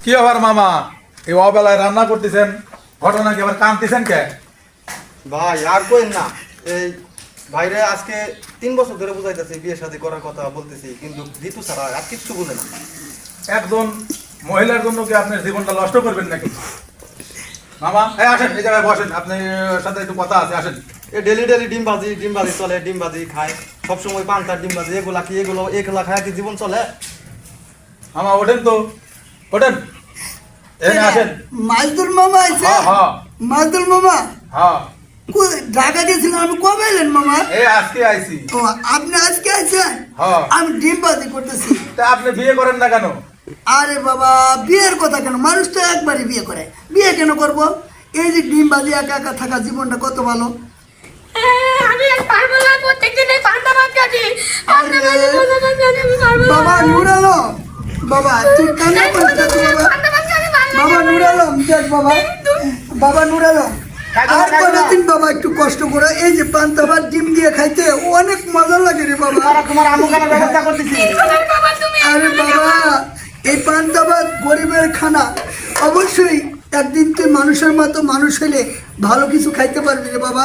কি আবার মামা এই অবেলায় রান্না করতেছেন, ঘটনা কি আবার কাঁদতেছেন কে? ভাই আর কোয়েন না, এই ভাইরে আজকে 3 বছর ধরে বুঝাইতেছি বিয়ে শাদী করার কথা বলতেছি, কিন্তু ঋতু ছাড়া আর কিচ্ছু বুঝে না। একজন মহিলার জন্য কি আপনার জীবনটা নষ্ট করবেন নাকি? মামা এই আসেন, এই জায়গায় বসেন, আপনার সাথে একটু কথা আছে, আসেন। এই ডেলি ডিম বাজি চলে, ডিম বাজি খায় সবসময়, পান্তার ডিম বাজি, এগুলা খায় কি জীবন চলে? মামা ওঠেন তো, ওঠেন, এখানে আসেন। মাজদুর মামা আইছে? হ্যাঁ মাজদুর মামা হ্যাঁ, ঢাকা গেছিলেন, আমি কবে এলেন মামা? এই আজকে আইছি। ও আপনি আজকে আইছেন? হ্যাঁ। আমি ডিম বাজি করতেছি। তা আপনি বিয়ে করেন না কেন? আরে বাবা, বিয়ের কথা কেন, মানুষ তো একবারই বিয়ে করে, বিয়ে কেন করব? এই যে ডিম বাজি একা একা থাকা জীবনটা কত ভালো। আমি আর পারবো না, প্রত্যেকদিন এই পান্তা ভাত খাচ্ছি। পান্তা ভাত খাচ্ছি, আমি পারবো না। বাবা নূর আলম, বাবা তুই কান্না করিস না তো বাবা। পান্তা ভাত খাচ্ছি, ভালো বাবা লাগে না। নূর আলম দেখ বাবা, বাবা নূর আলম আর কতদিন বাবা একটু কষ্ট করে এই যে পান্তা ভাত ডিম দিয়ে খাইতে অনেক মজা লাগে রে বাবা। তোমার আমু খানার ব্যবস্থা করতেছি। আমার বাবা, তুমি আরে বাবা, এই পান্তা ভাত গরিবের খানা, অবশ্যই একদিন তুই মানুষের মতো মানুষ হলে ভালো কিছু খাইতে পারবি রে বাবা।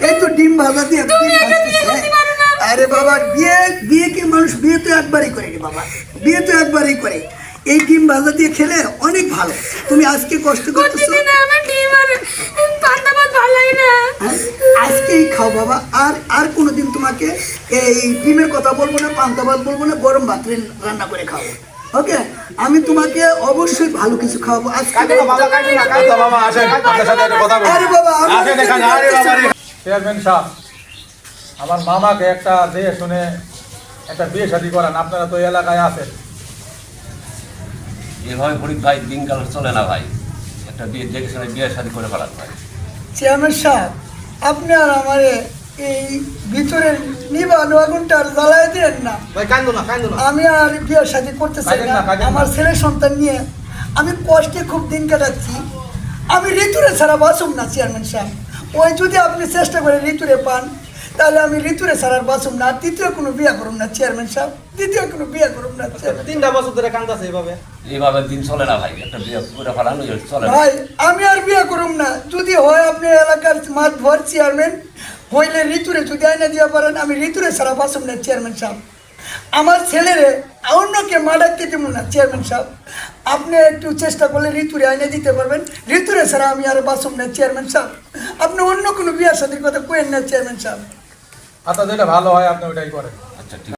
এই তো ডিম ভাজা দিয়ে ডিম ভাজতেছে। আরে বাবা, বিয়ে কি মানুষ বিয়ে তো একবারই করে রে বাবা, বিয়ে তো একবারই করে। এই ডিম ভাজা দিয়ে খেলে অনেক ভালো। তুমি আজকে কষ্ট করতেছো, প্রত্যেকদিন আমার ডিম আর পান্তা ভাত ভালো লাগে না। হ্যাঁ? আজকেই খাও বাবা, আর কোনোদিন তোমাকে এই ডিমের কথা বলবো না, পান্তা ভাত বলবো না, গরম ভাত রান্না করে খাবো। ওকে, আমি তোমাকে অবশ্যই ভালো কিছু খাওয়াবো আজকে। আচ্ছা মামা আসেন, আপনার সাথে একটু কথা বলবো। আরে বাবা, আমার আসেন এখানে, আরে বাবা রে। চেয়ারম্যান সাহেব, আমার মামাকে একটা দেখে শুনে একটা বিয়ে শাদী করান, আপনারা তো এই এলাকায় আছেন। এভাবে ফরিদ ভাই দিনকাল চলে না ভাই, একটা বিয়ে দেখে শুনে বিয়ে শাদী করে ফেলান ভাই। চেয়ারম্যান সাহেব, আপনি আর আমারে এই ভিতরের নিবানো আগুনটা আর জ্বালায় দিলেন না। ভাই কান্দো না। আমি আর বিয়ের সাথে করতে চাই না। কাঁদেন না। আমার ছেলে সন্তান নিয়ে আমি কষ্টে খুব দিন কাটাচ্ছি। আমি ঋতুরে ছাড়া বাঁচুম না চেয়ারম্যান সাহেব। ওই যদি আপনি চেষ্টা করে ঋতুরে পান, তাহলে আমি ঋতুরে ছাড়ার বাঁচুম না। দ্বিতীয় কোনো বিয়ে করুম না চেয়ারম্যান সাহেব, দ্বিতীয় কোনো বিয়ে করুম না চেয়ারম্যান। 3টা বছর ধরে কান্দাছে এইভাবে। এইভাবে দিন চলে না ভাই, একটা বিয়ে করে ফেলানো চলে না। ভাই আমি আর বিয়ে করুম না। যদি হয় আপনি এলাকার মাঠ ভর চেয়ারম্যান হইলে ঋতুরে যদি আইনা দিয়ে পারেন, আমি ঋতুরে ছাড়া বাঁচুম না চেয়ারম্যান সাহেব। আমার ছেলেরে অন্যকে মারাইতে দিব না চেয়ারম্যান সাহেব। আপনি একটু চেষ্টা করলে ঋতুরে আইনে দিতে পারবেন। ঋতুরে ছাড়া আমি আর বাঁচুম না চেয়ারম্যান সাহেব। আপনি অন্য কোনো বিয়ার সাথে কথা কেন না চেয়ারম্যান সাহেব। আচ্ছা যেটা ভালো হয় আপনি ওইটাই করেন। আচ্ছা ঠিক